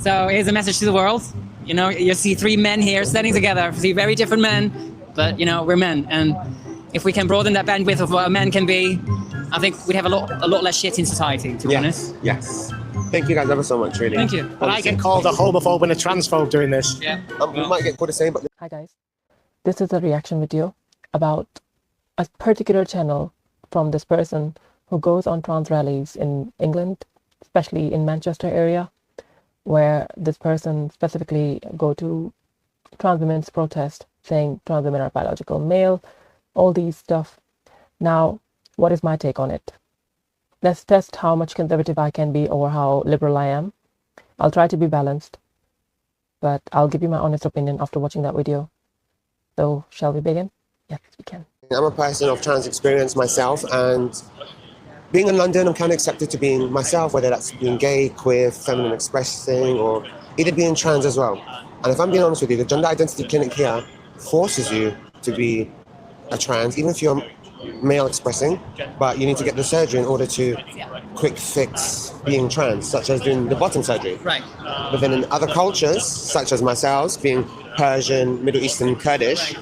So here's a message to the world. You know, you see three men here standing together, see very different men, but you know, we're men. And if we can broaden that bandwidth of what a man can be, I think we'd have a lot less shit in society, to be honest. Yes. Thank you guys ever so much, really. Thank you. But I get called a homophobe and a transphobe doing this. Yeah. We might get called the same, but... Hi guys, this is a reaction video about a particular channel from this person who goes on trans rallies in England, especially in Manchester area, where this person specifically go to trans women's protest saying trans women are biological male, all these stuff. Now, what is my take on it? Let's test how much conservative I can be or how liberal I am. I'll try to be balanced, but I'll give you my honest opinion after watching that video. So, shall we begin? Yes, we can. I'm a person of trans experience myself, and being in London, I'm kind of accepted to being myself, whether that's being gay, queer, feminine expressing, or either being trans as well. And if I'm being honest with you, the gender identity clinic here forces you to be a trans, even if you're male expressing, but you need to get the surgery in order to quick fix being trans, such as doing the bottom surgery. Right. But then in other cultures, such as myself, being Persian, Middle Eastern, Kurdish,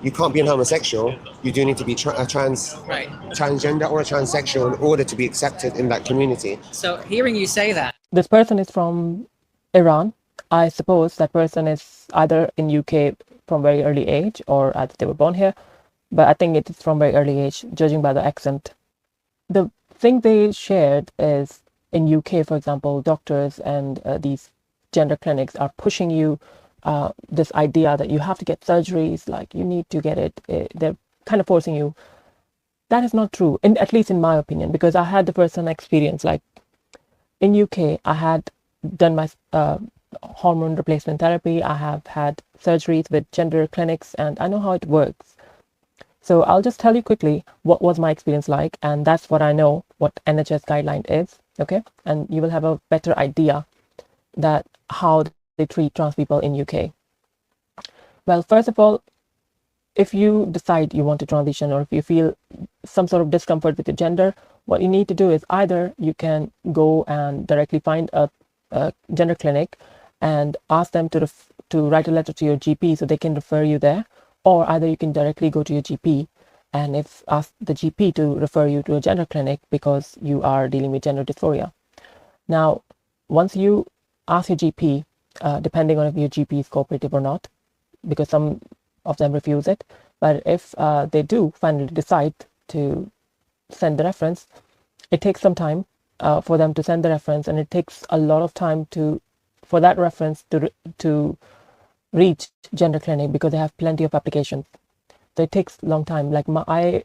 you can't be a homosexual. You do need to be a transgender or a transsexual in order to be accepted in that community. So hearing you say that. This person is from Iran. I suppose that person is either in UK from very early age or either they were born here. But I think it is from very early age, judging by the accent. The thing they shared is in UK, for example, doctors and these gender clinics are pushing you this idea that you have to get surgeries, like you need to get it. They're kind of forcing you. That is not true, at least in my opinion, because I had the first-hand experience. Like in UK, I had done my hormone replacement therapy. I have had surgeries with gender clinics, and I know how it works. So I'll just tell you quickly what was my experience like, and that's what I know what NHS guideline is, okay? And you will have a better idea that how they treat trans people in UK. Well, first of all, if you decide you want to transition or if you feel some sort of discomfort with your gender, what you need to do is either you can go and directly find a gender clinic and ask them to write a letter to your GP so they can refer you there, or either you can directly go to your GP and ask the GP to refer you to a gender clinic because you are dealing with gender dysphoria. Now, once you ask your GP, depending on if your GP is cooperative or not, because some of them refuse it, but if they do finally decide to send the reference, it takes some time for them to send the reference, and it takes a lot of time for that reference to reach gender clinic because they have plenty of applications. So it takes a long time. Like I'm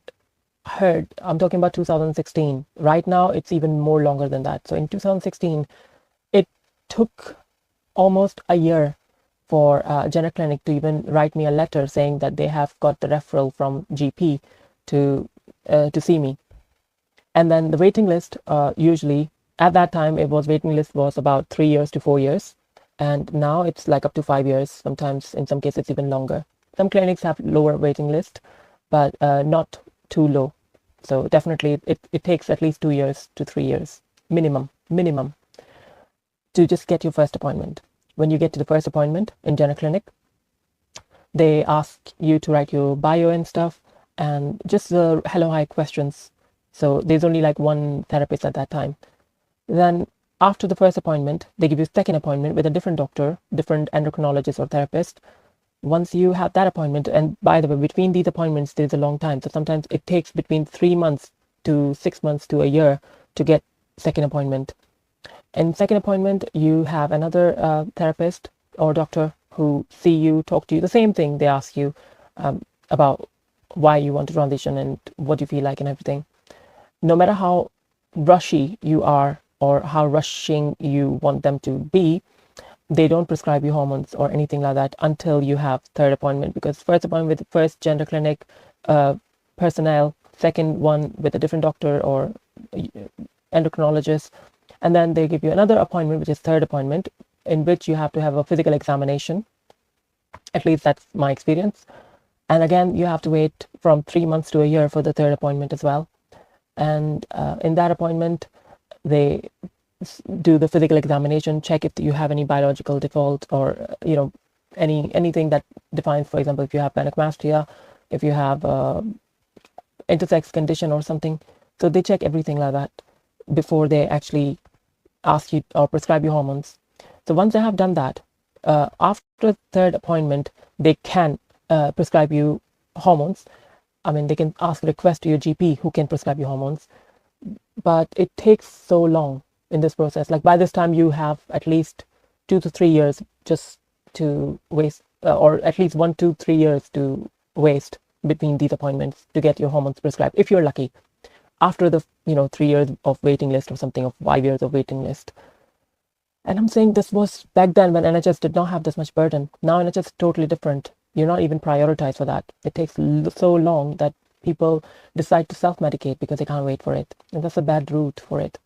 talking about 2016. Right now, it's even more longer than that. So in 2016, it took almost a year for gender clinic to even write me a letter saying that they have got the referral from GP to see me. And then the waiting list, usually at that time, waiting list was about 3 years to 4 years. And now it's like up to 5 years. Sometimes in some cases even longer. Some clinics have lower waiting list, but not too low. So definitely it takes at least 2 years to 3 years minimum to just get your first appointment. When you get to the first appointment in gender clinic, they ask you to write your bio and stuff and just the hello hi questions. So there's only like one therapist at that time. Then after the first appointment, they give you a second appointment with a different doctor, different endocrinologist or therapist. Once you have that appointment, and by the way, between these appointments, there's a long time. So sometimes it takes between 3 months to 6 months to a year to get second appointment. In second appointment, you have another therapist or doctor who see you, talk to you, the same thing. They ask you about why you want to transition and what you feel like and everything. No matter how rushy you are or how rushing you want them to be, they don't prescribe you hormones or anything like that until you have third appointment, because first appointment with the first gender clinic personnel, second one with a different doctor or endocrinologist, and then they give you another appointment, which is third appointment, in which you have to have a physical examination. At least that's my experience. And again, you have to wait from 3 months to a year for the third appointment as well. And in that appointment, they do the physical examination, check if you have any biological default or anything that defines, for example, if you have gynecomastia, if you have intersex condition or something. So they check everything like that before they actually ask you or prescribe you hormones. So once they have done that, after third appointment, they can prescribe you hormones. I mean, they can ask a request to your GP who can prescribe you hormones, but it takes so long in this process. Like by this time, you have at least 2 to 3 years just to waste, or at least 1 to 3 years to waste between these appointments to get your hormones prescribed, if you're lucky. After the 3 years of waiting list or something, of 5 years of waiting list. And I'm saying this was back then when NHS did not have this much burden. Now NHS is totally different. You're not even prioritized for that. It takes so long that people decide to self-medicate because they can't wait for it. And that's a bad route for it.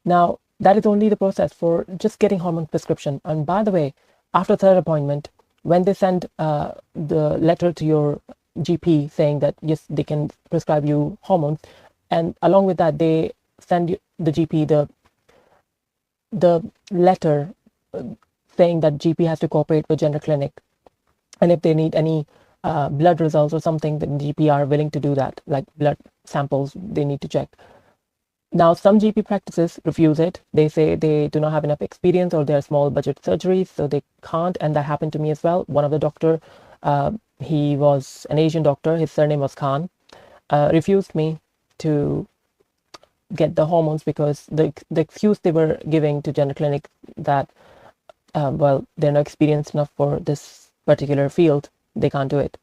Now, that is only the process for just getting hormone prescription. And by the way, after third appointment, when they send the letter to your GP saying that, yes, they can prescribe you hormones, and along with that, they send you, the GP the letter saying that GP has to cooperate with gender clinic, and if they need any blood results or something, the GP are willing to do that, like blood samples they need to check. Now some GP practices refuse it. They say they do not have enough experience or they're small budget surgeries, so they can't. And that happened to me as well. One of the doctor, he was an Asian doctor, his surname was Khan, refused me to get the hormones because the excuse they were giving to gender clinic that well, they're not experienced enough for this particular field, they can't do it.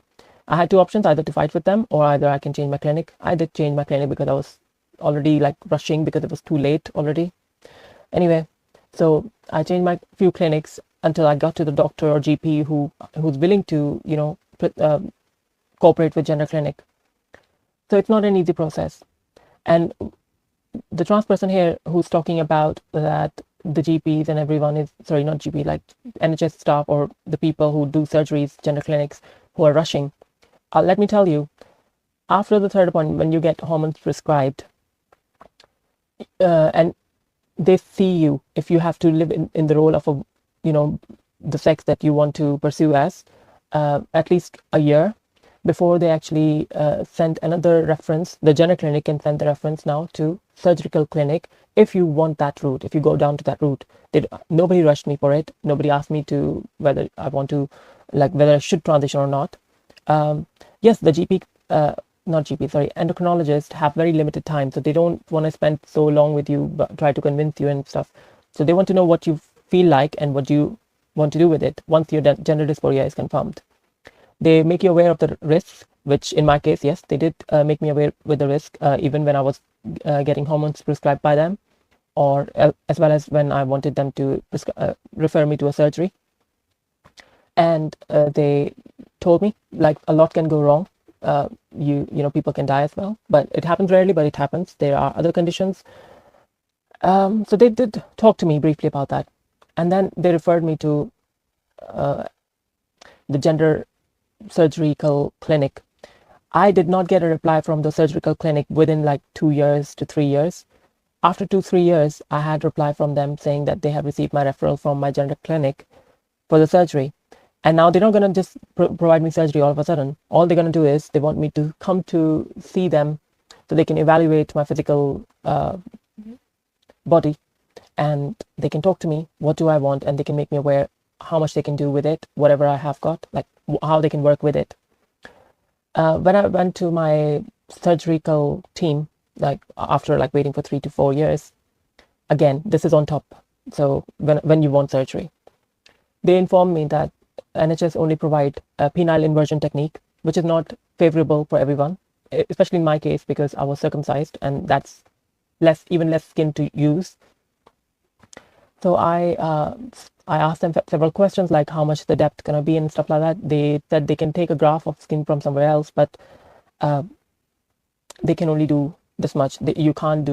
I had two options, either to fight with them or either I can change my clinic. I did change my clinic because I was already like rushing because it was too late already. Anyway, so I changed my few clinics until I got to the doctor or GP who's willing to cooperate with gender clinic. So it's not an easy process. And the trans person here who's talking about that the GPs and everyone is, sorry, not GP, like NHS staff or the people who do surgeries, gender clinics, who are rushing. Let me tell you, after the third appointment, when you get hormones prescribed, and they see you, if you have to live in the role of the sex that you want to pursue as, at least a year before they actually send another reference. The gender clinic can send the reference now to surgical clinic if you want that route, if you go down to that route. Nobody rushed me for it. Nobody asked me to whether I want to, like whether I should transition or not. Yes, the endocrinologists have very limited time, so they don't want to spend so long with you but try to convince you and stuff. So they want to know what you feel like and what you want to do with it once your gender dysphoria is confirmed. They make you aware of the risks, which in my case, yes, they did make me aware with the risk, even when I was getting hormones prescribed by them, or as well as when I wanted them to refer me to a surgery. And they told me, like, a lot can go wrong. People can die as well, but it happens rarely, but it happens. There are other conditions. So they did talk to me briefly about that. And then they referred me to the gender surgical clinic. I did not get a reply from the surgical clinic within like 2 years to 3 years. After 2-3 years, I had a reply from them saying that they have received my referral from my gender clinic for the surgery. And now they're not going to just provide me surgery all of a sudden. All they're going to do is they want me to come to see them so they can evaluate my physical body, and they can talk to me, what do I want, and they can make me aware how much they can do with it, whatever I have got, like how they can work with it. When I went to my surgical team, like after like waiting for 3 to 4 years, again, this is on top. So when you want surgery, they informed me that NHS only provide a penile inversion technique, which is not favorable for everyone, especially in my case because I was circumcised and that's even less skin to use. So I asked them several questions like how much the depth gonna be and stuff like that. They said they can take a graph of skin from somewhere else, but they can only do this much. You can't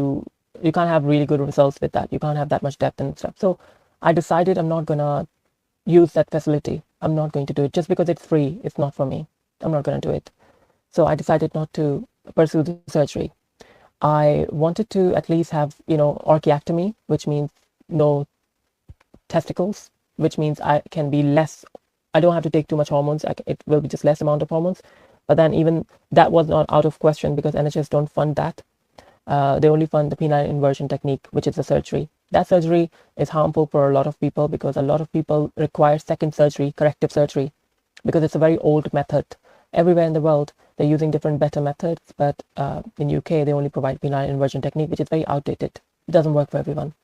have really good results with that. You can't have that much depth and stuff. So I decided I'm not gonna use that facility. I'm not going to do it just because it's free. It's not for me. I'm not gonna do it. So I decided not to pursue the surgery. I wanted to at least have, orchiectomy, which means no testicles, which means I can be less, I don't have to take too much hormones. It will be just less amount of hormones. But then even that was not out of question because NHS don't fund that. They only fund the penile inversion technique, which is a surgery. That surgery is harmful for a lot of people because a lot of people require second surgery, corrective surgery, because it's a very old method. Everywhere in the world, they're using different better methods, but in UK, they only provide penile inversion technique, which is very outdated. It doesn't work for everyone.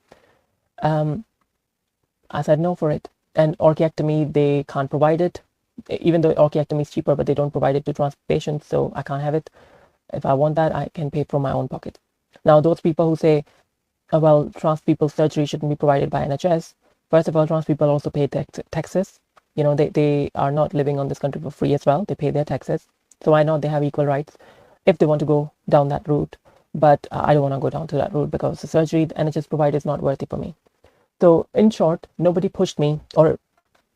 I said no for it. And orchiectomy, they can't provide it, even though orchiectomy is cheaper, but they don't provide it to trans patients, so I can't have it. If I want that, I can pay from my own pocket. Now, those people who say, oh, well, trans people's surgery shouldn't be provided by NHS. First of all, trans people also pay taxes. They are not living on this country for free as well. They pay their taxes. So why not? They have equal rights if they want to go down that route. But I don't want to go down to that route because the surgery the NHS provides is not worthy for me. So in short, nobody pushed me, or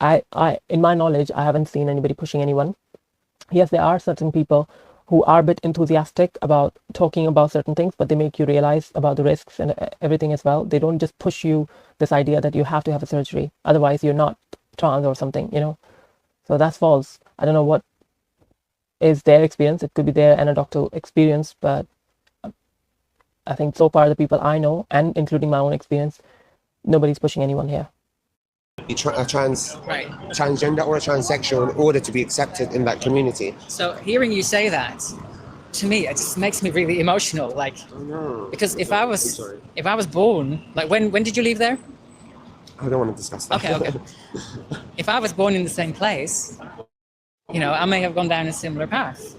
I in my knowledge, I haven't seen anybody pushing anyone. Yes, there are certain people who are a bit enthusiastic about talking about certain things, but they make you realize about the risks and everything as well. They don't just push you this idea that you have to have a surgery, otherwise you're not trans or something, So that's false. I don't know what is their experience. It could be their anecdotal experience, but I think so far the people I know, and including my own experience, nobody's pushing anyone here. A Right. transgender or a transsexual in order to be accepted in that community. So hearing you say that, to me, it just makes me really emotional. Like, because if I was born, like when did you leave there? I don't want to discuss that. Okay. If I was born in the same place, I may have gone down a similar path.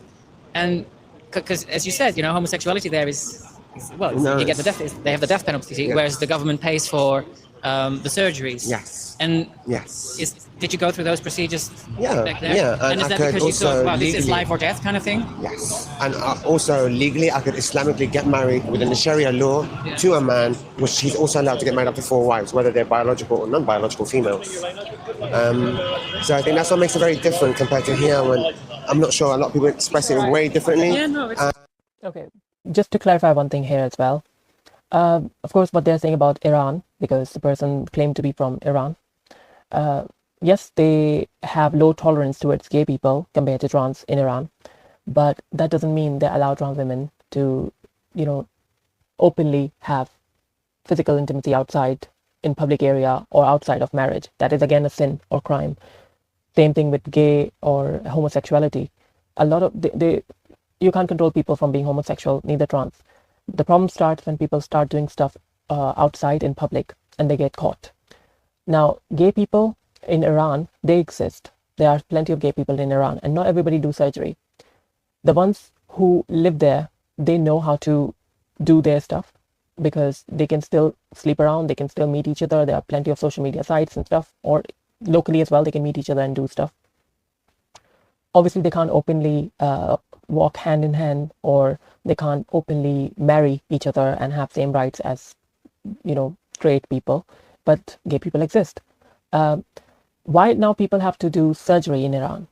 And because, as you said, homosexuality there is you get the death. They have the death penalty, Yes. whereas the government pays for the surgeries. Yes. And Yes. did you go through those procedures? Yeah, back there? yeah, And and is I that could because you thought, also well, this is legally- life or death kind of thing? Yes. And also legally, I could Islamically get married within the Sharia law to a man, which he's also allowed to get married up to 4 wives, whether they're biological or non-biological females. So I think that's what makes it very different compared to here, when I'm not sure a lot of people express it way differently. Yeah, no, it's Okay, just to clarify one thing here as well. Of course, what they're saying about Iran, because the person claimed to be from Iran, yes, they have low tolerance towards gay people compared to trans in Iran, but that doesn't mean they allow trans women to, openly have physical intimacy outside in public area or outside of marriage. That is again a sin or crime. Same thing with gay or homosexuality. A lot of you can't control people from being homosexual, neither trans. The problem starts when people start doing stuff outside in public and they get caught. Now, gay people in Iran, they exist. There are plenty of gay people in Iran, and not everybody do surgery. The ones who live there, they know how to do their stuff because they can still sleep around, they can still meet each other. There are plenty of social media sites and stuff, or locally as well, they can meet each other and do stuff. Obviously, they can't openly walk hand in hand, or they can't openly marry each other and have same rights as, straight people, but gay people exist. Why now people have to do surgery in Iran?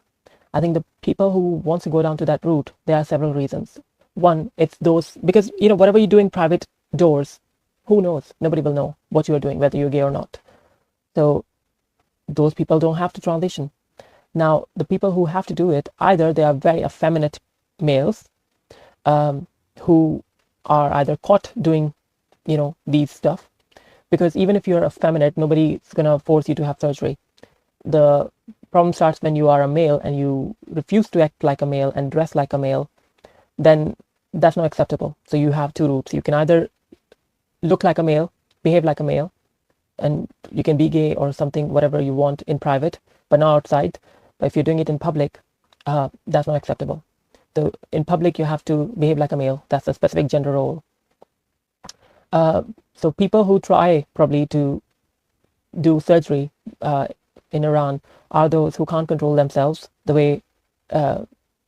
I think the people who want to go down to that route, there are several reasons. One, it's those, because, whatever you do in private doors, who knows? Nobody will know what you are doing, whether you're gay or not. So those people don't have to transition. Now, the people who have to do it, either they are very effeminate males who are either caught doing, these stuff, because even if you're effeminate, nobody's going to force you to have surgery. The problem starts when you are a male and you refuse to act like a male and dress like a male, then that's not acceptable. So you have two routes. You can either look like a male, behave like a male, and you can be gay or something, whatever you want in private, but not outside. But if you're doing it in public, that's not acceptable. So in public, you have to behave like a male. That's a specific gender role. So people who try probably to do surgery in Iran are those who can't control themselves, the way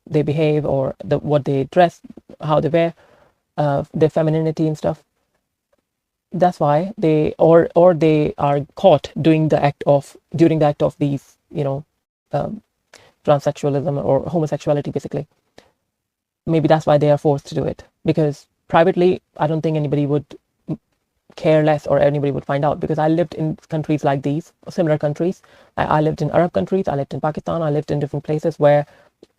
they behave or what they dress, how they wear, their femininity and stuff. That's why they or they are caught during the act of these, transsexualism or homosexuality, basically. Maybe that's why they are forced to do it, because privately, I don't think anybody would care less or anybody would find out, because I lived in countries like these, similar countries. I lived in Arab countries, I lived in Pakistan, I lived in different places where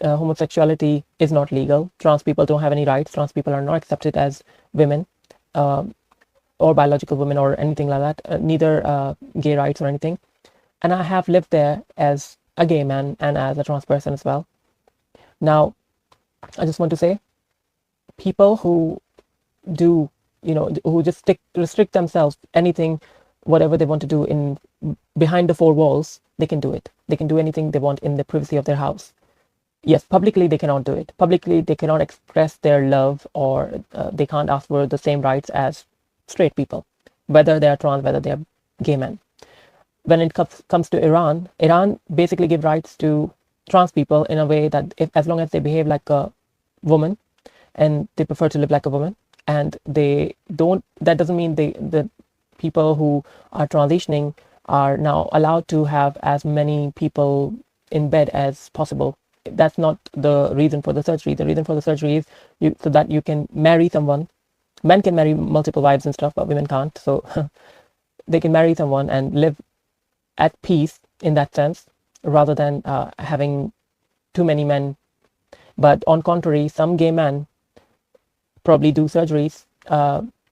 homosexuality is not legal. Trans people don't have any rights. Trans people are not accepted as women, or biological women or anything like that, neither gay rights or anything. And I have lived there as a gay man and as a trans person as well. Now, I just want to say, people who do, who just restrict themselves, anything, whatever they want to do in behind the four walls, they can do it. They can do anything they want in the privacy of their house. Yes, publicly they cannot do it. Publicly they cannot express their love, or they can't ask for the same rights as straight people, whether they are trans, whether they are gay men. When it comes to Iran basically give rights to trans people in a way that as long as they behave like a woman and they prefer to live like a woman, and they don't, that doesn't mean the people who are transitioning are now allowed to have as many people in bed as possible. That's not the reason for the surgery. The reason for the surgery is so that you can marry someone. Men can marry multiple wives and stuff, but women can't. So they can marry someone and live at peace in that sense, rather than having too many men. But on contrary, some gay men probably do surgeries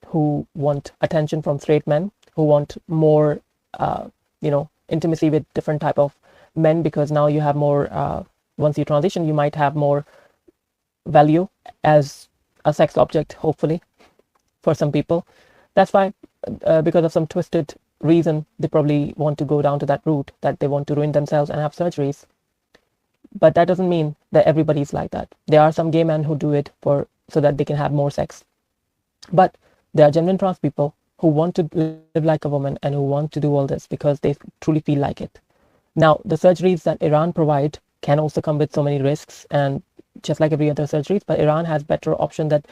who want attention from straight men, who want more, intimacy with different type of men, because now you have more, once you transition, you might have more value as a sex object, hopefully, for some people. That's why, because of some twisted reason, they probably want to go down to that route, that they want to ruin themselves and have surgeries. But that doesn't mean that everybody's like that. There are some gay men who do it so that they can have more sex. But there are genuine trans people who want to live like a woman and who want to do all this because they truly feel like it. Now, the surgeries that Iran provide can also come with so many risks, and just like every other surgeries, but Iran has better option that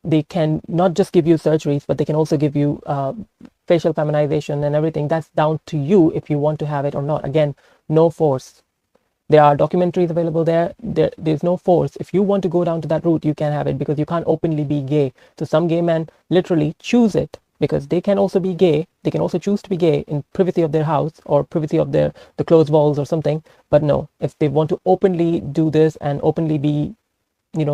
they can not just give you surgeries, but they can also give you facial feminization and everything. That's down to you if you want to have it or not. Again, no force. There are documentaries available there. There's no force. If you want to go down to that route, you can have it, because you can't openly be gay. So some gay men literally choose it because they can also be gay. They can also choose to be gay in privacy of their house or privacy of the closed walls or something. But no, if they want to openly do this and openly be,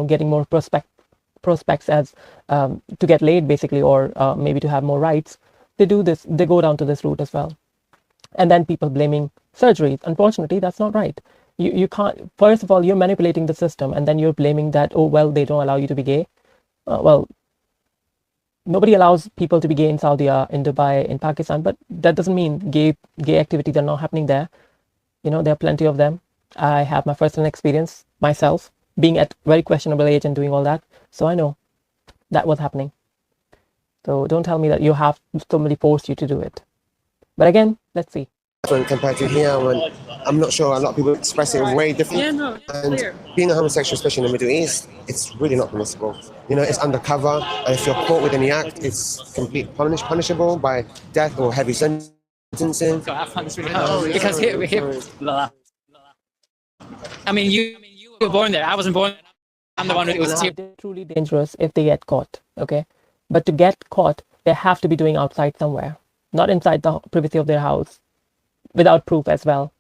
getting more prospects as to get laid basically, or maybe to have more rights, they do this. They go down to this route as well. And then people blaming surgeries. Unfortunately, that's not right. You can't, first of all, you're manipulating the system, and then you're blaming that, oh, well, they don't allow you to be gay. Well, nobody allows people to be gay in Saudi, in Dubai, in Pakistan, but that doesn't mean gay activities are not happening there. There are plenty of them. I have my personal experience myself, being at very questionable age and doing all that. So I know that was happening. So don't tell me that you have somebody forced you to do it. But again, let's see. When compared to here, when I'm not sure, a lot of people express it way different. Yeah, no, it's and clear. Being a homosexual, especially in the Middle East, it's really not permissible. It's undercover, and if you're caught with any act, it's completely punishable by death or heavy sentencing. So have fun, sweetheart. Because here, I mean, you were born there. I wasn't born. I'm the one who was They're truly dangerous if they get caught, okay? But to get caught, they have to be doing outside somewhere, not inside the privacy of their house, without proof as well.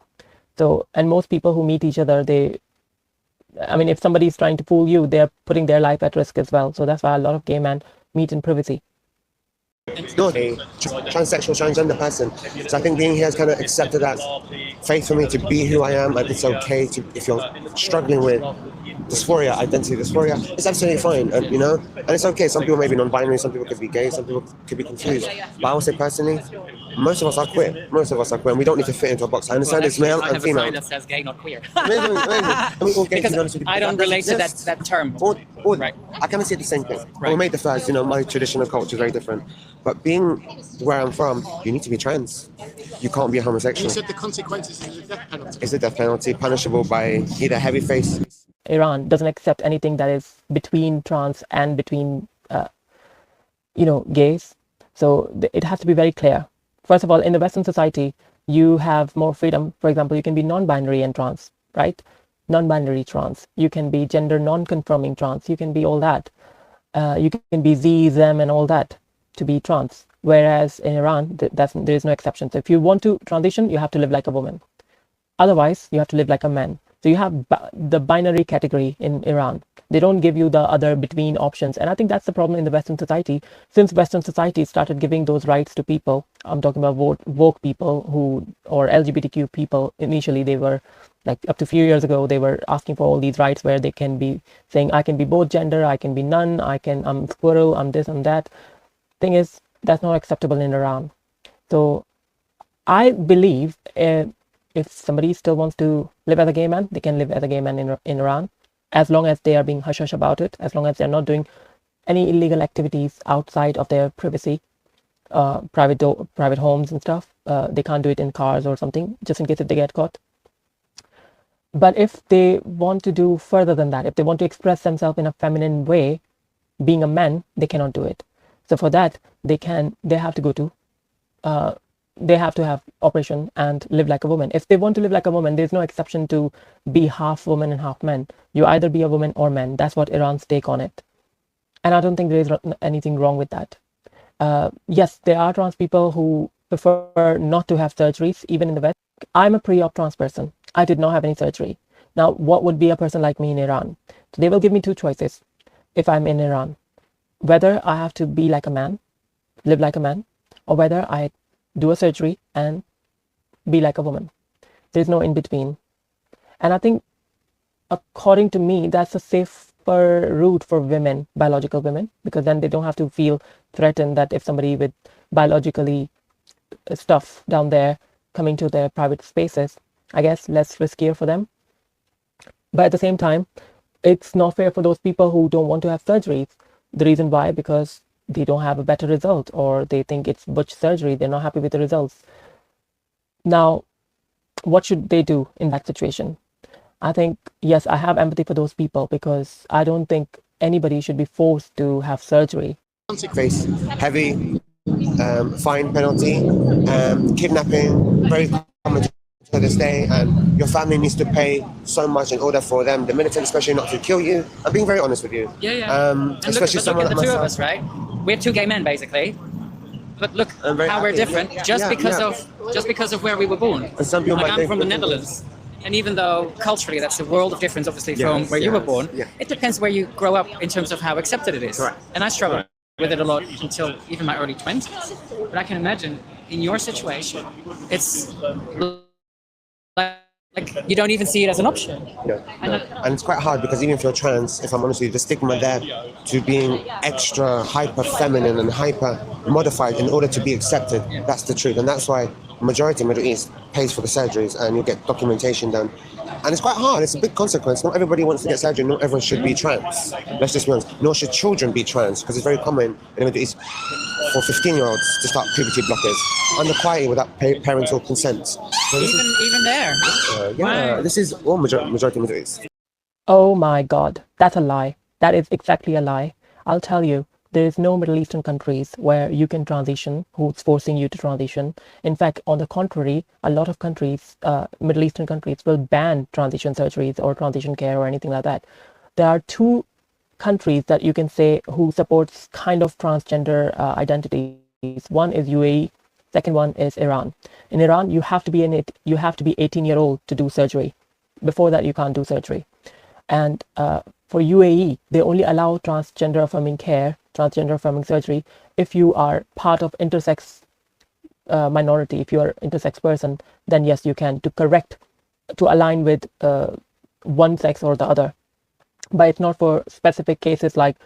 So, and most people who meet each other, if somebody is trying to fool you, they're putting their life at risk as well. So that's why a lot of gay men meet in privacy. Not a transsexual, transgender person. So I think being here has kind of accepted that faith for me to be who I am, and it's okay to, if you're struggling with dysphoria, identity dysphoria, it's absolutely fine, and and it's okay. Some people may be non-binary, some people could be gay, some people could be confused. But I would say personally, most of us are queer. And we don't need to fit into a box. I understand it's male and female. I have a sign that says gay, not queer. Because I don't relate to that term. Right. I kind of see it the same thing. Right. We made the first, my traditional culture is very different. But being where I'm from, you need to be trans. You can't be a homosexual. You said the consequences is a death penalty. It's a death penalty, punishable by either heavy face. Iran doesn't accept anything that is between trans and between, gays. So it has to be very clear. First of all, in the Western society, you have more freedom. For example, you can be non-binary and trans, right? Non-binary trans. You can be gender non-conforming trans. You can be all that. You can be Z, them, and all that to be trans. Whereas in Iran, there is no exception. So if you want to transition, you have to live like a woman. Otherwise, you have to live like a man. So you have the binary category in Iran. They don't give you the other between options. And I think that's the problem in the Western society. Since Western society started giving those rights to people, I'm talking about woke people or LGBTQ people, initially they were like up to a few years ago, they were asking for all these rights where they can be saying, I can be both gender, I can be none, I'm squirrel, I'm this, I'm that. Thing is, that's not acceptable in Iran. So I believe if somebody still wants to live as a gay man, they can live as a gay man in Iran, as long as they are being hush-hush about it, as long as they're not doing any illegal activities outside of their privacy, private homes and stuff. They can't do it in cars or something, just in case if they get caught. But if they want to do further than that, if they want to express themselves in a feminine way, being a man, they cannot do it. So for that, they have to go to they have to have operation and live like a woman. If they want to live like a woman, there's no exception to be half woman and half man. You either be a woman or man. That's what Iran's take on it. And I don't think there is anything wrong with that. Yes, there are trans people who prefer not to have surgeries, even in the West. I'm a pre-op trans person. I did not have any surgery. Now, what would be a person like me in Iran? So they will give me two choices if I'm in Iran. Whether I have to be like a man, live like a man, or whether I do a surgery and be like a woman. There's no in between. And I think, according to me, that's a safer route for women, biological women, because then they don't have to feel threatened that if somebody with biologically stuff down there coming to their private spaces, I guess less riskier for them. But at the same time, it's not fair for those people who don't want to have surgeries. The reason why, because they don't have a better result, or they think it's butch surgery, they're not happy with the results. Now, what should they do in that situation? I think, yes, I have empathy for those people, because I don't think anybody should be forced to have surgery. Face heavy fine penalty, kidnapping, very common to this day, and your family needs to pay so much in order for them, the militant especially, not to kill you. I'm being very honest with you. And especially look at someone the like two of myself. us, right? We're two gay men, basically. But look I'm very how we're happy. different, just because of where we were born. And some people Like, might I'm think from the Netherlands, and even though culturally that's a world of difference, obviously, from where you were born, it depends where you grow up in terms of how accepted it is. Correct. And I struggled with it a lot until even my early 20s. But I can imagine in your situation, it's like you don't even see it as an option. And it's quite hard, because even if you're trans, if I'm honest with you, the stigma there to being extra hyper feminine and hyper modified in order to be accepted, that's the truth. And that's why majority of Middle East pays for the surgeries, and you get documentation done. And it's quite hard, it's a big consequence. Not everybody wants to get surgery, not everyone should be trans. Let's just be honest. Nor should children be trans, because it's very common in the Middle East for 15-year-olds to start puberty blockers under quietly without parental consent. So Even there. wow. This is all majority Middle East. Oh my God, that's a lie. That is exactly a lie. I'll tell you, there is no Middle Eastern countries where you can transition, who's forcing you to transition. In fact, on the contrary, a lot of countries, Middle Eastern countries, will ban transition surgeries or transition care or anything like that. There are two countries that you can say who supports kind of transgender identities. One is UAE, second one is Iran. In Iran, you have to be 18-year-old to do surgery. Before that, you can't do surgery. And for UAE, they only allow transgender affirming care, transgender affirming surgery, if you are part of intersex minority. If you are intersex person, then yes, you can, to align with one sex or the other. But it's not for specific cases like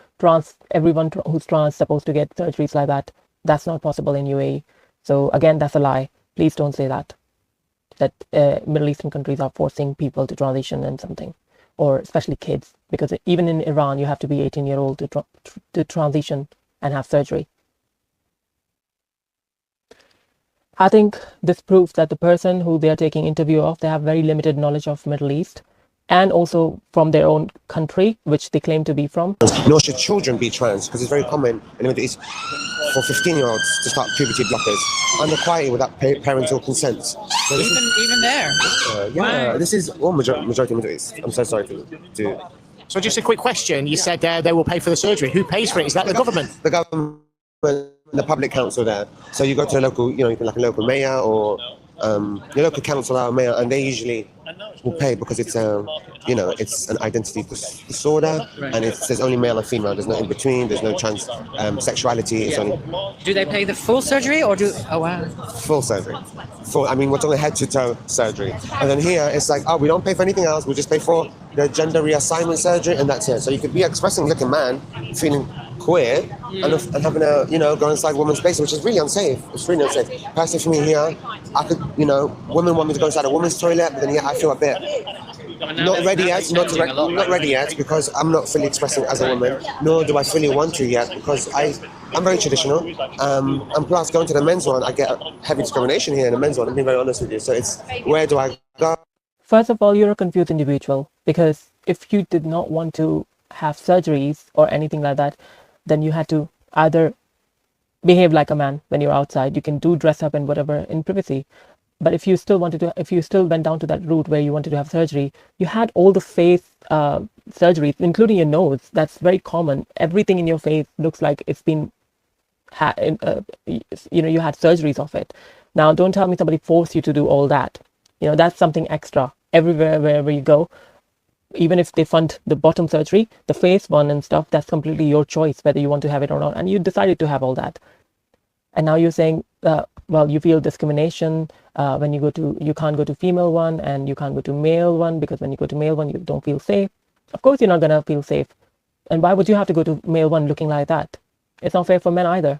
everyone who's trans supposed to get surgeries like that. That's not possible in UAE. So again, that's a lie. Please don't say that Middle Eastern countries are forcing people to transition and something, or especially kids, because even in Iran, you have to be 18-year-old to transition and have surgery. I think this proves that the person who they are taking interview of, they have very limited knowledge of Middle East, and also from their own country, which they claim to be from. Nor should children be trans, because it's very common in the Middle East for 15-year-olds to start puberty blockers under quietly without parental consent. So Even there. this is all majority Middle East. I'm so sorry to So just a quick question. You said they will pay for the surgery. Who pays for it? Is that the government? The government, the public council there. So you go to a local, you can like a local mayor or your local council or mayor, and they usually will pay because it's it's an identity disorder, and there's only male and female. There's no in between. There's no trans sexuality. It's only. Do they pay the full surgery or do? Oh wow. Full surgery. Full. I mean, we're talking head to toe surgery, and then here it's like, oh, we don't pay for anything else. We just pay for the gender reassignment surgery, and that's it. So you could be expressing like a man, feeling queer, and having a go inside women's space, which is really unsafe. It's really unsafe. Personally, for me here, I could women want me to go inside a women's toilet, but then I feel a bit not ready yet. Not ready yet because I'm not fully expressing as a woman, nor do I fully want to yet because I'm very traditional. And plus, going to the men's one, I get heavy discrimination here in the men's one. I'm being very honest with you. So it's where do I go? First of all, you're a confused individual, because if you did not want to have surgeries or anything like that, then you had to either behave like a man when you're outside. You can do dress up and whatever in privacy. But if you still went down to that route where you wanted to have surgery, you had all the face surgeries, including your nose. That's very common. Everything in your face looks like it's been, you had surgeries of it. Now, don't tell me somebody forced you to do all that. That's something extra. Everywhere, wherever you go, even if they fund the bottom surgery, the face one and stuff, that's completely your choice whether you want to have it or not. And you decided to have all that. And now you're saying, well, you feel discrimination when you can't go to female one and you can't go to male one, because when you go to male one, you don't feel safe. Of course, you're not going to feel safe. And why would you have to go to male one looking like that? It's not fair for men either.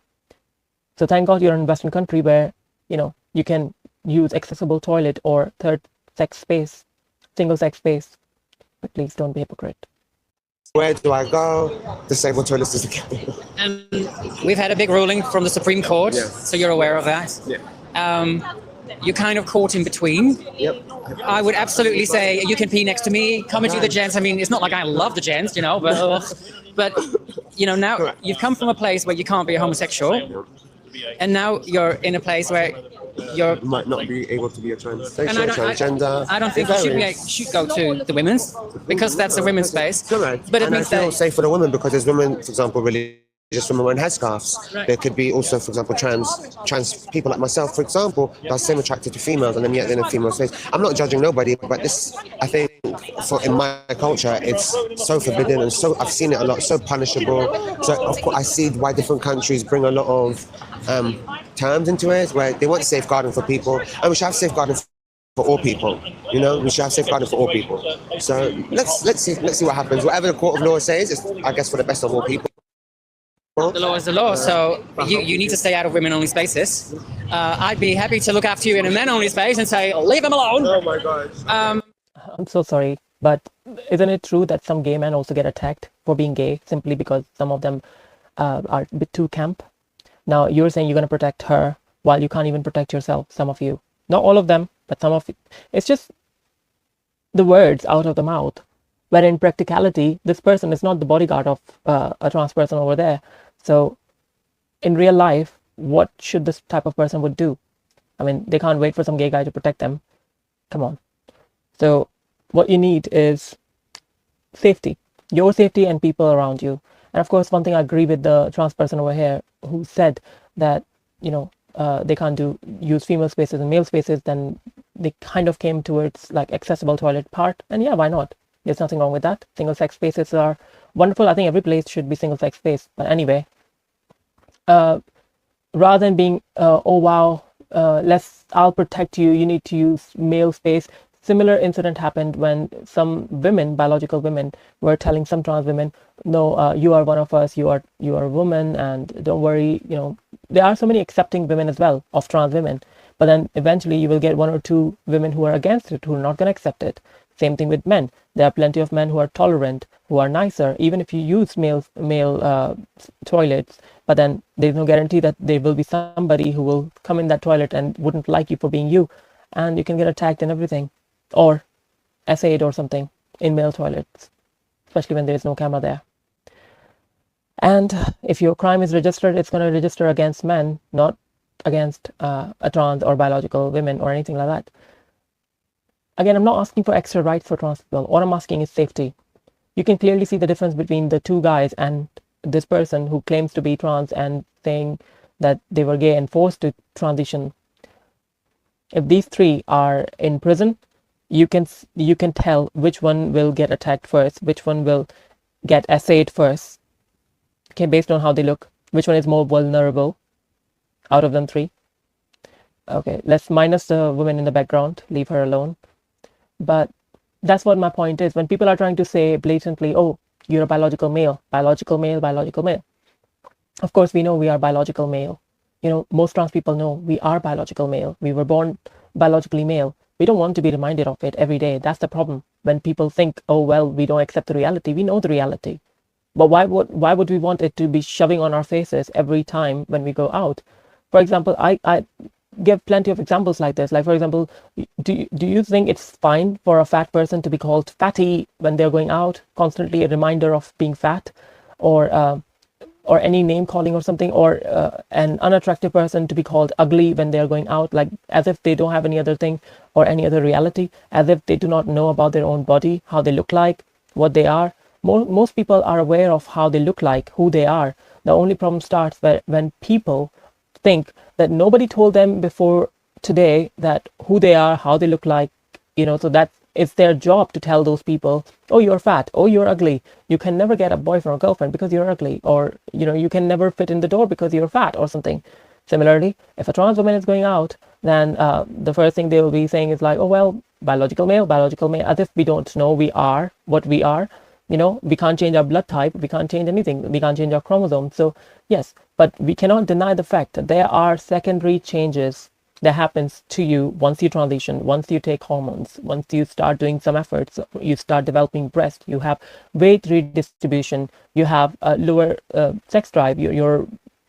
So thank God you're in a Western country where, you can use accessible toilet or third sex space, single sex space. But please don't be a hypocrite. Where do I go? Disabled toilets is the And we've had a big ruling from the Supreme Court, so you're aware of that. Yeah. You're kind of caught in between. Yep. I would absolutely say you can pee next to me, come and do the gents. I mean, it's not like I love the gents, but now you've come from a place where you can't be a homosexual, and now you're in a place where you might not be able to be a transgender. I don't think you should go to the women's, because that's a women's space. Correct. But it and means I feel safe for the women because there's women, for example, religious women wearing headscarves. Right. There could be also, for example, trans people like myself, for example, that are same attracted to females, and then yet in a female space. I'm not judging nobody, but this, I think, in my culture, it's so forbidden and so I've seen it a lot, so punishable. So of course, I see why different countries bring a lot of terms into it, where they want safeguarding for people, and we should have safeguarding for all people. We should have safeguarding for all people. So let's see what happens. Whatever the court of law says is, I guess, for the best of all people. The law is the law, so you need to stay out of women-only spaces. I'd be happy to look after you in a men-only space and say, leave them alone. Oh my God. I'm so sorry, but isn't it true that some gay men also get attacked for being gay simply because some of them are a bit too camp? Now, you're saying you're going to protect her while you can't even protect yourself, some of you. Not all of them, but some of you. It's just the words out of the mouth. Where in practicality, this person is not the bodyguard of a trans person over there. So, in real life, what should this type of person would do? I mean, they can't wait for some gay guy to protect them. Come on. So, what you need is safety. Your safety and people around you. And of course, one thing I agree with the trans person over here who said that, they can't use female spaces and male spaces, then they kind of came towards like accessible toilet part. And yeah, why not? There's nothing wrong with that. Single sex spaces are wonderful. I think every place should be single sex space. But anyway, rather than being, oh wow, I'll protect you, you need to use male space. Similar incident happened when some women, biological women, were telling some trans women, no, you are one of us, you are a woman, and don't worry, there are so many accepting women as well, of trans women. But then eventually you will get one or two women who are against it, who are not going to accept it. Same thing with men. There are plenty of men who are tolerant, who are nicer, even if you use male toilets, but then there's no guarantee that there will be somebody who will come in that toilet and wouldn't like you for being you, and you can get attacked and everything. Or essayed or something in male toilets, especially when there is no camera there. And if your crime is registered, it's going to register against men, not against a trans or biological women or anything like that. Again, I'm not asking for extra rights for trans people. All I'm asking is safety. you can clearly see the difference between the two guys and this person who claims to be trans and saying that they were gay and forced to transition. If these three are in prison, you can tell which one will get attacked first, which one will get essayed first, okay, based on how they look, which one is more vulnerable out of them three. Okay, let's minus the woman in the background, leave her alone. But that's what my point is. When people are trying to say blatantly, oh, you're a biological male, biological male, biological male. Of course, we know we are biological male. You know, most trans people know we are biological male. We were born biologically male. We don't want to be reminded of it every day. That's the problem. When people think, oh, well, we don't accept the reality. We know the reality. But why would we want it to be shoving on our faces every time when we go out? For example, I give plenty of examples like this. Like, for example, do you think it's fine for a fat person to be called fatty when they're going out? Constantly a reminder of being fat, or any name calling or something, or an unattractive person to be called ugly when they're going out, like as if they don't have any other thing or any other reality, as if they do not know about their own body, how they look like, what they are. Most people are aware of how they look like, who they are. The only problem starts when people think that nobody told them before today that who they are, how they look like, you know, so that it's their job to tell those people, oh, you're fat, oh, you're ugly, you can never get a boyfriend or girlfriend because you're ugly, or, you know, you can never fit in the door because you're fat or something. Similarly, if a trans woman is going out, then the first thing they will be saying is like, oh, well, biological male, as if we don't know we are what we are. You know, we can't change our blood type, we can't change anything, we can't change our chromosomes. So yes, but we cannot deny the fact that there are secondary changes that happens to you once you transition, once you take hormones, once you start doing some efforts, you start developing breast, you have weight redistribution, you have a lower sex drive, your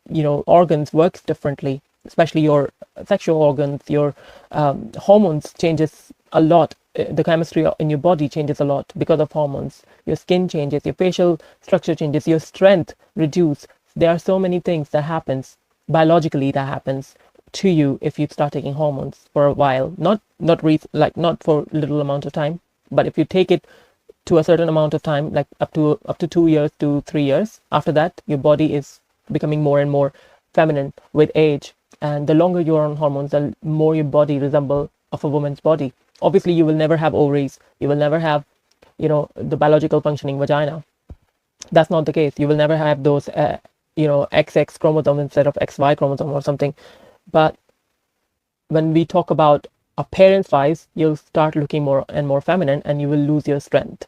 you know, organs works differently, especially your sexual organs, your hormones changes a lot. The chemistry in your body changes a lot because of hormones. Your skin changes, your facial structure changes, your strength reduces. There are so many things that happens biologically that happens to you if you start taking hormones for a while, not for little amount of time, but if you take it to a certain amount of time, like up to 2 years to 3 years, after that your body is becoming more and more feminine with age, and the longer you're on hormones, the more your body resembles of a woman's body. Obviously you will never have ovaries, you will never have, you know, the biological functioning vagina. That's not the case. You will never have those you know, XX chromosome instead of XY chromosome or something. But when we talk about appearance wise, you'll start looking more and more feminine and you will lose your strength.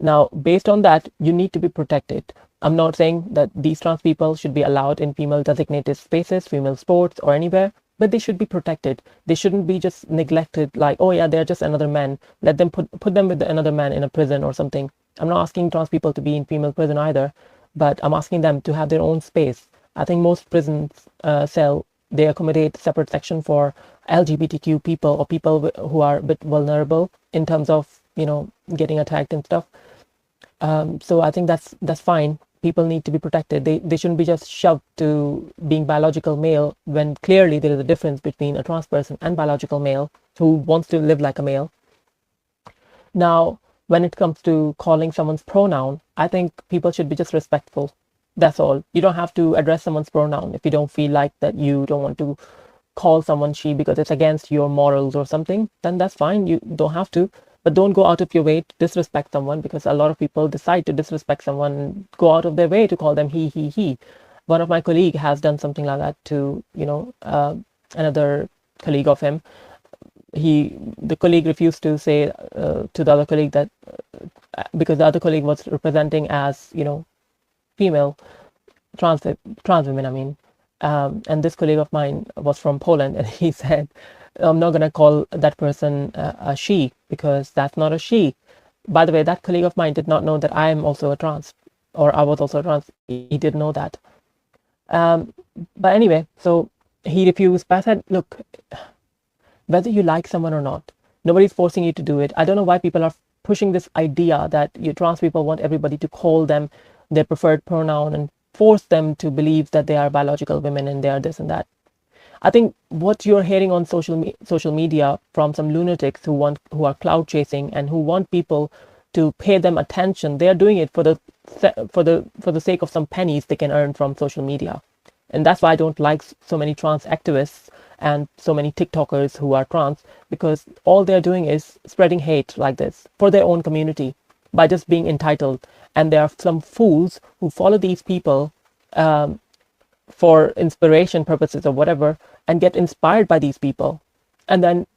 Now, based on that, you need to be protected. I'm not saying that these trans people should be allowed in female designated spaces, female sports, or anywhere, but they should be protected. They shouldn't be just neglected like, oh yeah, they're just another man. Let them put them with another man in a prison or something. I'm not asking trans people to be in female prison either, but I'm asking them to have their own space. I think most prisons they accommodate separate section for LGBTQ people or people who are a bit vulnerable in terms of, you know, getting attacked and stuff. So I think that's fine. People need to be protected. They shouldn't be just shoved to being biological male when clearly there is a difference between a trans person and biological male who wants to live like a male. Now, when it comes to calling someone's pronoun, I think people should be just respectful. That's all. You don't have to address someone's pronoun if you don't feel like that you don't want to call someone she because it's against your morals or something, then that's fine. You don't have to. But don't go out of your way to disrespect someone, because a lot of people decide to disrespect someone and go out of their way to call them he. One of my colleague has done something like that to, you know, another colleague of him. The colleague refused to say to the other colleague that because the other colleague was representing as, you know, female trans women, I mean, and this colleague of mine was from Poland, and he said, I'm not going to call that person a she, because that's not a she. By the way, that colleague of mine did not know that I am also a trans, or I was also a trans. He didn't know that. But anyway, so he refused. But I said, look, whether you like someone or not, nobody's forcing you to do it. I don't know why people are pushing this idea that you trans people want everybody to call them their preferred pronoun and force them to believe that they are biological women and they are this and that. I think what you're hearing on social media from some lunatics who are cloud chasing and who want people to pay them attention. They are doing it for the sake of some pennies they can earn from social media. And that's why I don't like so many trans activists and so many TikTokers who are trans, because all they're doing is spreading hate like this for their own community by just being entitled. And there are some fools who follow these people for inspiration purposes or whatever, and get inspired by these people. And then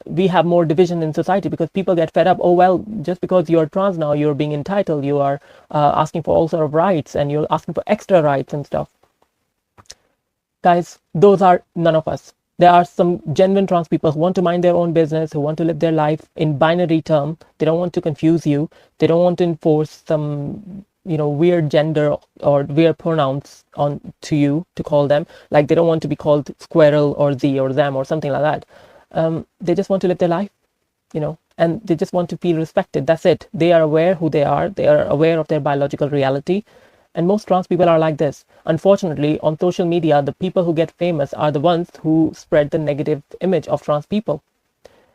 we have more division in society because people get fed up. Oh, well, just because you're trans now, you're being entitled, you are asking for all sort of rights, and you're asking for extra rights and stuff. Guys, those are none of us. There are some genuine trans people who want to mind their own business, who want to live their life in binary term. They don't want to confuse you. They don't want to enforce some, weird gender or weird pronouns on to you to call them. Like, they don't want to be called squirrel or thee or them or something like that. They just want to live their life, and they just want to feel respected. That's it. They are aware who they are. They are aware of their biological reality. And most trans people are like this. Unfortunately, on social media, the people who get famous are the ones who spread the negative image of trans people.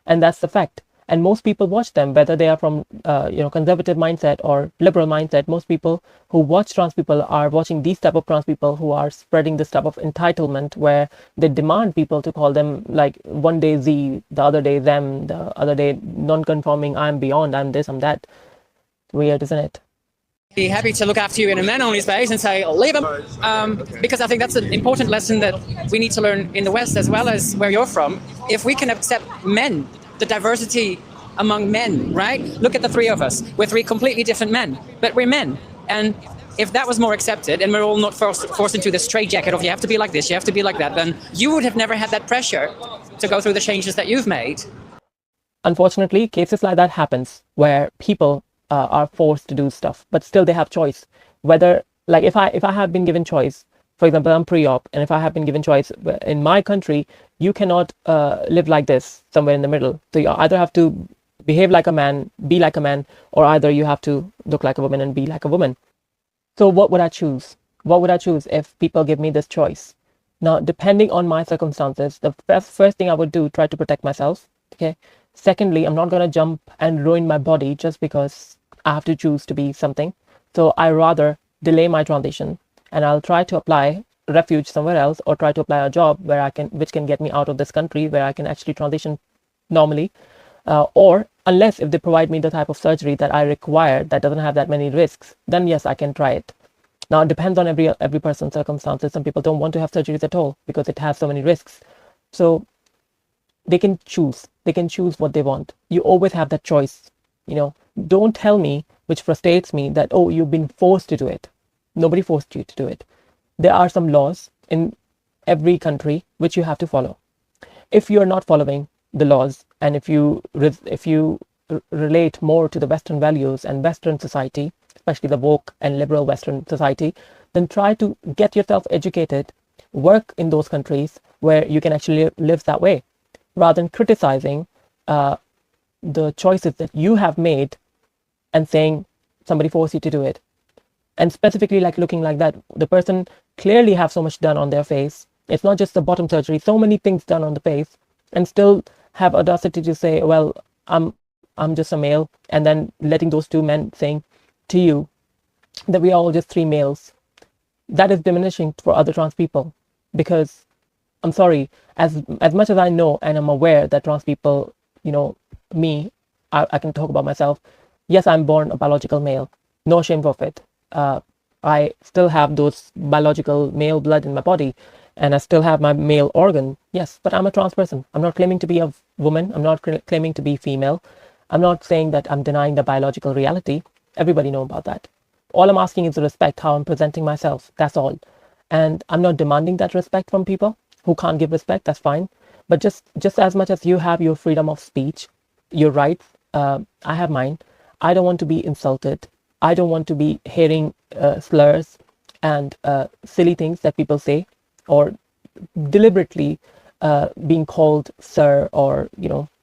And that's the fact. And most people watch them, whether they are from, conservative mindset or liberal mindset. Most people who watch trans people are watching these type of trans people who are spreading this type of entitlement, where they demand people to call them, like, one day Z, the other day them, the other day non-conforming, I'm beyond, I'm this, I'm that. Weird, isn't it? Be happy to look after you in a men-only space and say, leave them, because I think that's an important lesson that we need to learn in the West as well as where you're from. If we can accept men, the diversity among men, right? Look at the three of us. We're three completely different men, but we're men. And if that was more accepted, and we're all not forced into this straitjacket of you have to be like this, you have to be like that, then you would have never had that pressure to go through the changes that you've made. Unfortunately, cases like that happens where people are forced to do stuff, but still they have choice. Whether, like, if I have been given choice, for example, I'm pre-op, and if I have been given choice in my country, you cannot live like this somewhere in the middle. So you either have to behave like a man, be like a man, or either you have to look like a woman and be like a woman. So what would I choose? What would I choose if people give me this choice? Now, depending on my circumstances, the first thing I would do, try to protect myself. Okay. Secondly, I'm not going to jump and ruin my body just because I have to choose to be something. So I rather delay my transition, and I'll try to apply refuge somewhere else, or try to apply a job which can get me out of this country, where I can actually transition normally. Or unless if they provide me the type of surgery that I require that doesn't have that many risks, then yes, I can try it. Now, it depends on every person's circumstances. Some people don't want to have surgeries at all because it has so many risks. So they can choose. They can choose what they want. You always have that choice. Don't tell me, which frustrates me, that, oh, you've been forced to do it. Nobody forced you to do it. There are some laws in every country which you have to follow. If you're not following the laws, and if you relate more to the Western values and Western society, especially the woke and liberal Western society, then try to get yourself educated, work in those countries where you can actually live that way, rather than criticizing the choices that you have made and saying somebody forced you to do it. And specifically, like, looking like that, the person clearly have so much done on their face. It's not just the bottom surgery, so many things done on the face, and still have audacity to say, well, I'm just a male, and then letting those two men saying to you that we are all just three males. That is diminishing for other trans people, because I'm sorry, as much as I know and I'm aware that trans people, I can talk about myself. Yes, I'm born a biological male. No shame of it. I still have those biological male blood in my body, and I still have my male organ. Yes, but I'm a trans person. I'm not claiming to be a woman. I'm not claiming to be female. I'm not saying that I'm denying the biological reality. Everybody knows about that. All I'm asking is the respect, how I'm presenting myself. That's all. And I'm not demanding that respect from people who can't give respect. That's fine. But just as much as you have your freedom of speech, your rights, I have mine. I don't want to be insulted. I don't want to be hearing slurs and silly things that people say, or deliberately being called sir or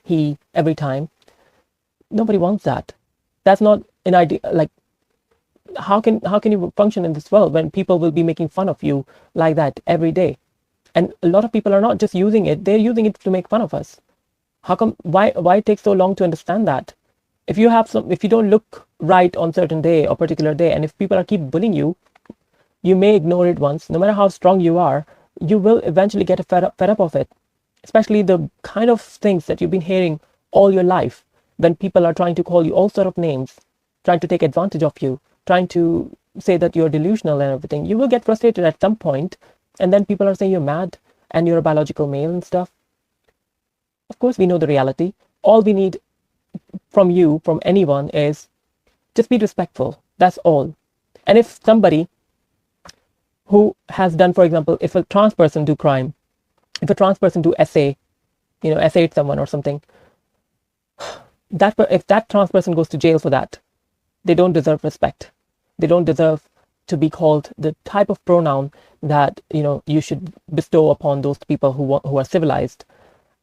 he every time. Nobody wants that. That's not an idea. Like, how can you function in this world when people will be making fun of you like that every day? And a lot of people are not just using it; they're using it to make fun of us. How come? Why it takes so long to understand that? If you don't look right on certain day or particular day, and if people are keep bullying you, you may ignore it once. No matter how strong you are, you will eventually get fed up of it. Especially the kind of things that you've been hearing all your life, when people are trying to call you all sort of names, trying to take advantage of you, trying to say that you're delusional and everything. You will get frustrated at some point, and then people are saying you're mad and you're a biological male and stuff. Of course, we know the reality. All we need from you, from anyone, is just be respectful. That's all. And if somebody who has done, for example, if a trans person do crime, if a trans person do SA, essayed someone or something, if that trans person goes to jail for that, they don't deserve respect. They don't deserve to be called the type of pronoun that you should bestow upon those people who are civilized.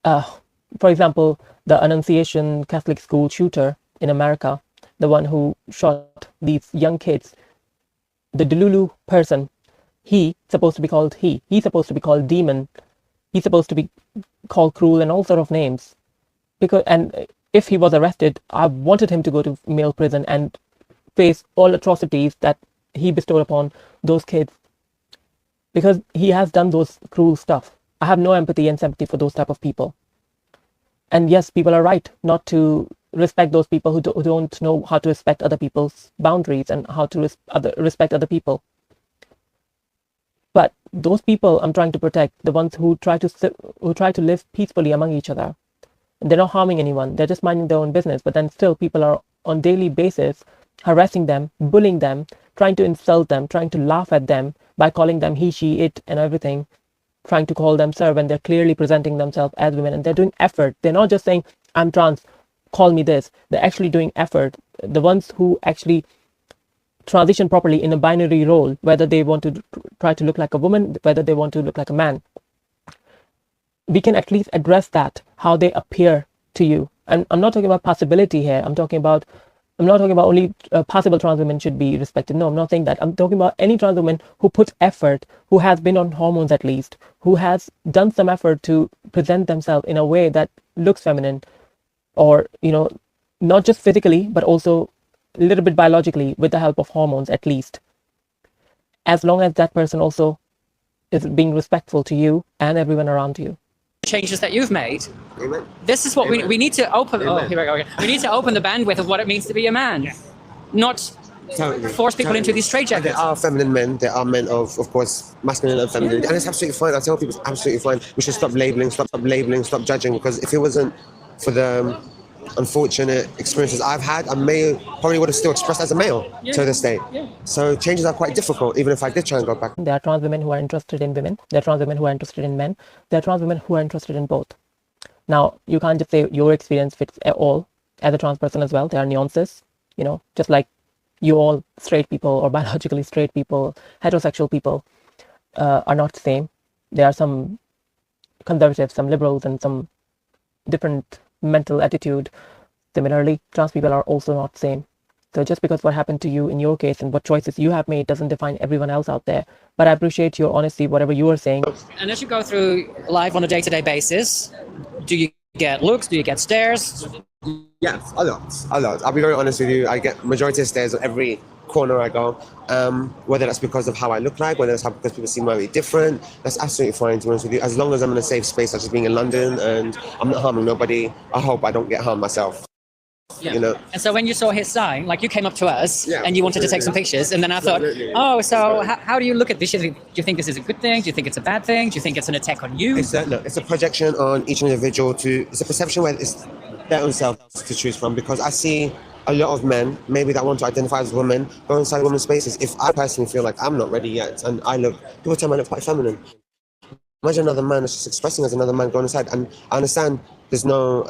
For example, the Annunciation Catholic school shooter in America, the one who shot these young kids, the Delulu person, he's supposed to be called he's supposed to be called demon. He's supposed to be called cruel and all sort of names. And if he was arrested, I wanted him to go to male prison and face all atrocities that he bestowed upon those kids, because he has done those cruel stuff. I have no empathy and sympathy for those type of people. And yes, people are right not to respect those people who don't know how to respect other people's boundaries and how to respect other people. But those people I'm trying to protect, the ones who try to live peacefully among each other. And they're not harming anyone. They're just minding their own business. But then still people are on daily basis harassing them, bullying them, trying to insult them, trying to laugh at them by calling them he, she, it and everything, trying to call them sir when they're clearly presenting themselves as women. And they're doing effort. They're not just saying, I'm trans, call me this. They're actually doing effort. The ones who actually transition properly in a binary role, whether they want to try to look like a woman, whether they want to look like a man, we can at least address that, how they appear to you. And I'm not talking about possibility here. I'm not talking about only possible trans women should be respected. No, I'm not saying that. I'm talking about any trans woman who puts effort, who has been on hormones at least, who has done some effort to present themselves in a way that looks feminine, or not just physically but also a little bit biologically with the help of hormones at least. As long as that person also is being respectful to you and everyone around you. Changes that you've made. Amen. This is what we need to open. Amen. Oh, here we go again. We need to open the bandwidth of what it means to be a man, not Totally. force people into these And there straitjackets. are feminine men, there are men of course, masculine and feminine. And it's absolutely fine. I tell people it's absolutely fine. We should stop labeling, stop judging, because if it wasn't for the unfortunate experiences I've had, I probably would have still expressed as a male to this day. Yeah. So changes are quite difficult, even if I did try and go back. There are trans women who are interested in women. There are trans women who are interested in men. There are trans women who are interested in both. Now, you can't just say your experience fits all as a trans person as well. There are nuances, just like you all straight people or biologically straight people, heterosexual people are not the same. There are some conservatives, some liberals, and some different mental attitude. Similarly, trans people are also not the same. So just because what happened to you in your case and what choices you have made doesn't define everyone else out there. But I appreciate your honesty, whatever you are saying. And as you go through life on a day-to-day basis, do you get looks? Do you get stares? Yes, a lot. I'll be very honest with you. I get majority of stares at every corner I go. Whether that's because of how I look like, whether that's because people see me very different, that's absolutely fine, to be honest with you. As long as I'm in a safe space, such as being in London, and I'm not harming nobody, I hope I don't get harmed myself. Yeah. And so when you saw his sign, like you came up to us and you wanted to take some pictures, and then I thought, Absolutely. so how do you look at this? Do you think this is a good thing? Do you think it's a bad thing? Do you think it's an attack on you? It's a projection on each individual it's a perception where it's their own self to choose from, because I see a lot of men, maybe that want to identify as women, go inside women's spaces. If I personally feel like I'm not ready yet and people tell me I look quite feminine. Imagine another man that's just expressing as another man going inside. And I understand there's no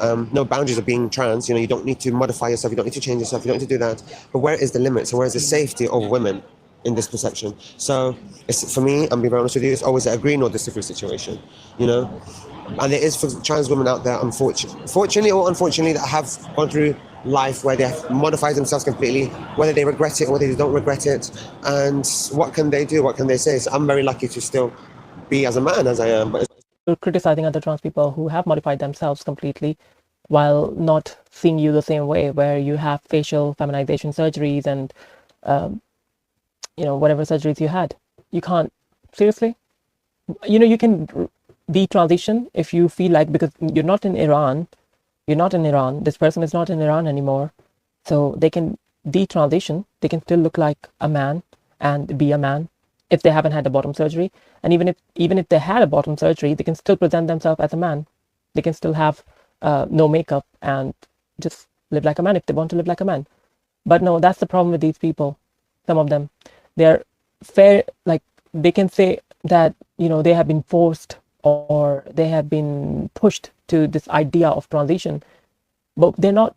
boundaries of being trans. You don't need to modify yourself. You don't need to change yourself. You don't need to do that. But where is the limit? So where is the safety of women in this perception? So for me, I'm being very honest with you, it's always an agree nor disagree situation, And there is for trans women out there, fortunately or unfortunately, that have gone through life where they have modified themselves completely, whether they regret it or whether they don't regret it. And what can they do? What can they say? So I'm very lucky to still be as a man as I am. But Criticizing other trans people who have modified themselves completely, while not seeing you the same way, where you have facial feminization surgeries and whatever surgeries you had. You can't, seriously. You can detransition if you feel like, because you're not in Iran, this person is not in Iran anymore, so they can detransition. They can still look like a man and be a man if they haven't had a bottom surgery. And even if they had a bottom surgery, they can still present themselves as a man. They can still have no makeup and just live like a man if they want to live like a man. But no, that's the problem with these people. Some of them, they're fair, like they can say that they have been forced or they have been pushed to this idea of transition, but they're not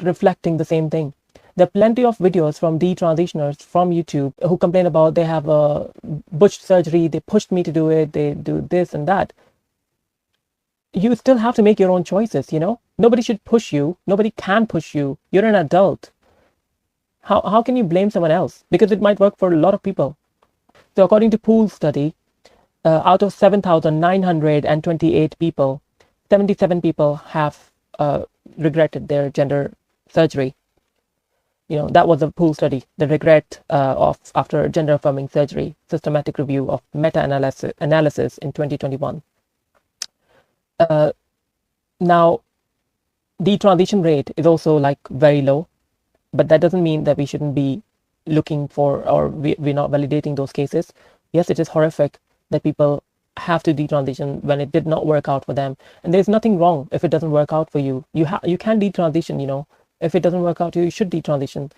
reflecting the same thing. There are plenty of videos from detransitioners from YouTube who complain about they have a butch surgery, they pushed me to do it, they do this and that. You still have to make your own choices, Nobody should push you. Nobody can push you. You're an adult. How can you blame someone else? Because it might work for a lot of people. So according to Pool's study, out of 7,928 people, 77 people have regretted their gender surgery. That was a Pool study, the regret after gender affirming surgery, systematic review of meta-analysis in 2021. Now, the transition rate is also like very low, but that doesn't mean that we shouldn't be looking for, or we're not validating those cases. Yes, it is horrific that people have to detransition when it did not work out for them, and there's nothing wrong if it doesn't work out for you. You can detransition. If it doesn't work out, you should detransition,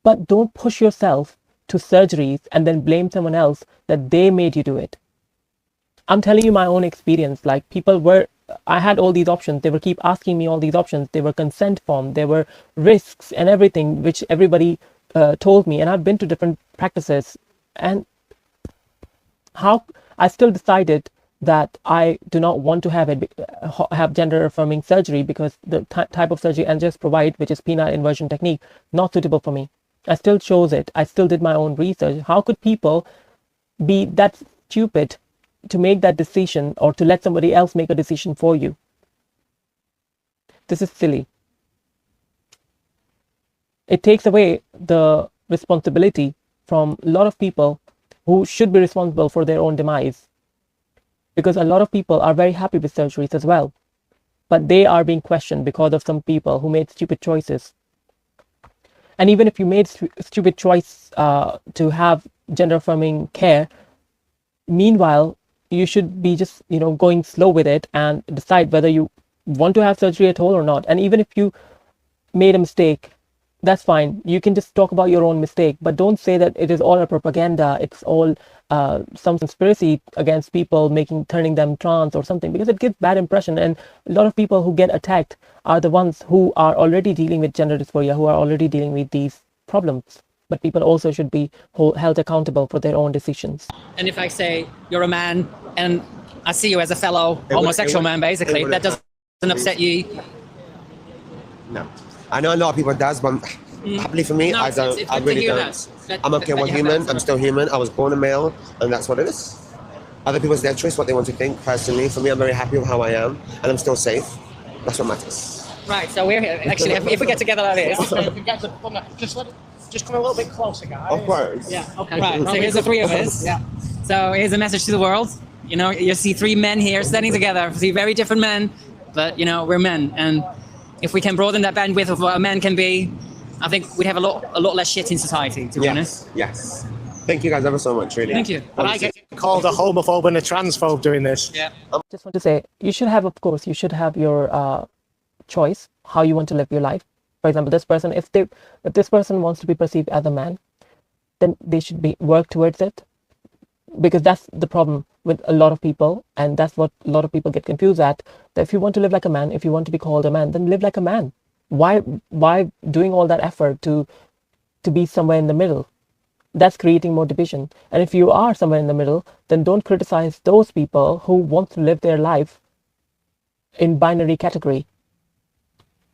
but don't push yourself to surgeries and then blame someone else that they made you do it. I'm telling you my own experience. Like, I had all these options. They were keep asking me all these options. They were consent form. There were risks and everything, which everybody told me. And I've been to different practices, and how I still decided that I do not want to have gender affirming surgery, because the type of surgery NGS provide, which is penile inversion technique, not suitable for me. I still chose it. I still did my own research. How could people be that stupid to make that decision, or to let somebody else make a decision for you? This is silly. It takes away the responsibility from a lot of people who should be responsible for their own demise, because a lot of people are very happy with surgeries as well, but they are being questioned because of some people who made stupid choices. And even if you made stupid choice to have gender affirming care, meanwhile you should be just going slow with it and decide whether you want to have surgery at all or not. And even if you made a mistake, that's fine. You can just talk about your own mistake, but don't say that it is all a propaganda, it's all some conspiracy against people, turning them trans or something, because it gives bad impression. And a lot of people who get attacked are the ones who are already dealing with gender dysphoria, who are already dealing with these problems. But people also should be held accountable for their own decisions. And if I say you're a man and I see you as a fellow homosexual man, basically, that doesn't upset you? No. I know a lot of people does, but happily for me, No, I don't. it's I good to really hear don't. that I'm okay that with you have human. that. I'm still human. I was born a male, and that's what it is. Other people's their choice, what they want to think. Personally, for me, I'm very happy with how I am, and I'm still safe. That's what matters. Right, so we're here. Actually, if we get together like this. Just come a little bit closer, guys. Of course. Yeah, okay. Right, so here's the three of us. Yeah. So here's a message to the world. You see three men here standing together, three very different men, but we're men. And if we can broaden that bandwidth of what a man can be, I think we'd have a lot less shit in society, to be honest. Yes. Thank you guys ever so much, really. Thank you. And I get called a homophobe and a transphobe doing this. Yeah. Just want to say, you should have your choice how you want to live your life. For example, this person, if this person wants to be perceived as a man, then they should work towards it, because that's the problem with a lot of people, and that's what a lot of people get confused at. That if you want to live like a man, if you want to be called a man, then live like a man. Why doing all that effort to be somewhere in the middle? That's creating more division. And if you are somewhere in the middle, then don't criticize those people who want to live their life in binary category.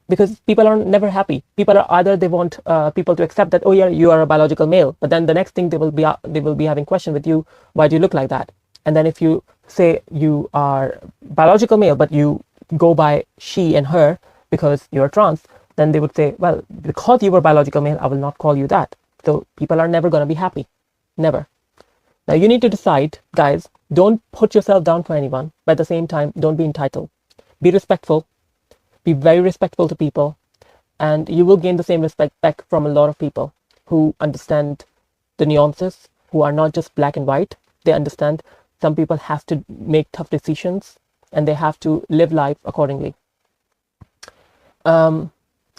Because people are never happy. People are either they want people to accept that, oh yeah, you are a biological male, but then the next thing they will be having question with you, why do you look like that? And then if you say you are biological male, but you go by she and her because you're trans, then they would say, well, because you were biological male, I will not call you that. So people are never going to be happy. Never. Now you need to decide, guys, don't put yourself down for anyone, but at the same time, don't be entitled. Be respectful. Be very respectful to people, and you will gain the same respect back from a lot of people who understand the nuances, who are not just black and white. They understand some people have to make tough decisions and they have to live life accordingly.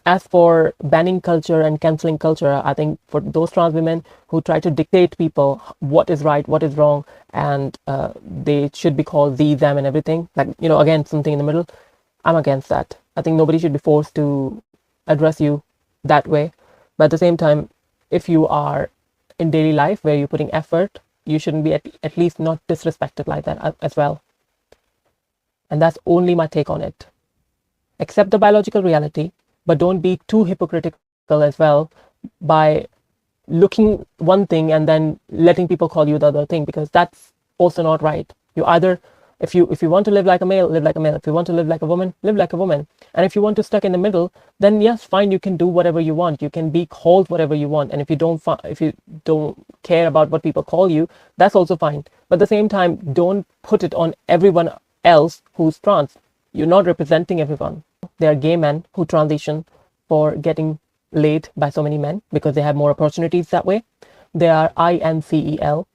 As for banning culture and canceling culture, I think for those trans women who try to dictate people what is right, what is wrong, and they should be called thee, them, and everything, like, you know, again, something in the middle, I'm against that. I think nobody should be forced to address you that way. But at the same time, if you are in daily life where you're putting effort, you shouldn't be at least not disrespected like that as well. And that's only my take on it. Accept the biological reality, but don't be too hypocritical as well by looking one thing and then letting people call you the other thing, because that's also not right. You either, if you want to live like a male, live like a male. If you want to live like a woman, live like a woman. And if you want to stuck in the middle, then yes, fine, you can do whatever you want. You can be called whatever you want. And if you don't care about what people call you, that's also fine. But at the same time, don't put it on everyone else who's trans. You're not representing everyone. There are gay men who transition for getting laid by so many men because they have more opportunities that way. There are INCEL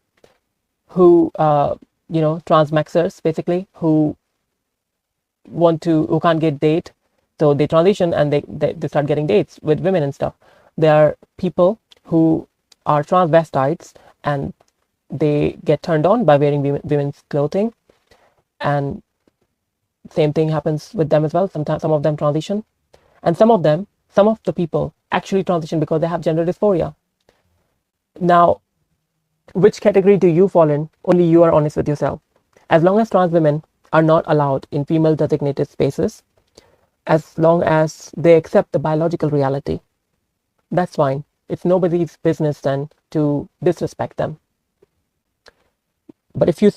who transmexers basically, who can't get date, so they transition and they start getting dates with women and stuff. There are people who are transvestites and they get turned on by wearing women's clothing, and same thing happens with them as well. Sometimes some of them transition, and some of the people actually transition because they have gender dysphoria. Now, which category do you fall in? Only you are honest with yourself. As long as trans women are not allowed in female designated spaces, as long as they accept the biological reality, that's fine. It's nobody's business then to disrespect them. But if you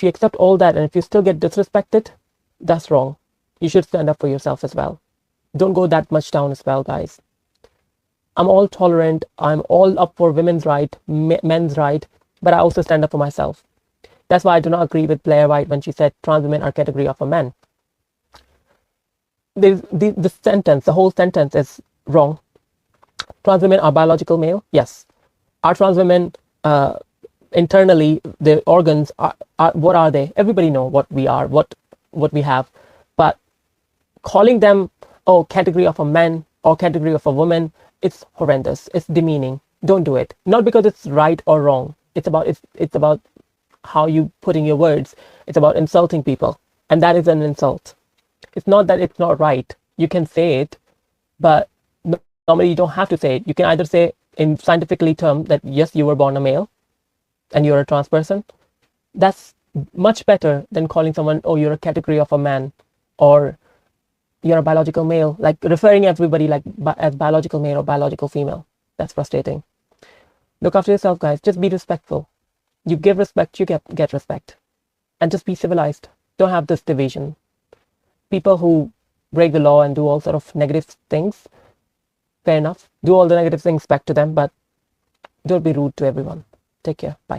accept all that and if you still get disrespected, that's wrong. You should stand up for yourself as well. Don't go that much down as well, guys. I'm all tolerant. I'm all up for women's right, men's right, but I also stand up for myself. That's why I do not agree with Blair White when she said trans women are a category of a man. The whole sentence is wrong. Trans women are biological male? Yes. Are trans women internally, their organs, are what are they? Everybody know what we are, what we have. But calling them, category of a man or category of a woman, it's horrendous. It's demeaning. Don't do it. Not because it's right or wrong. It's about how you put in your words. It's about insulting people. And that is an insult. It's not that it's not right. You can say it, but normally you don't have to say it. You can either say in scientifically term that yes, you were born a male and you're a trans person. That's much better than calling someone, you're a category of a man, or you're a biological male, like referring everybody like as biological male or biological female. That's frustrating. Look after yourself, guys. Just be respectful. You give respect, you get respect. And just be civilized. Don't have this division. People who break the law and do all sort of negative things, fair enough. Do all the negative things back to them, but don't be rude to everyone. Take care. Bye.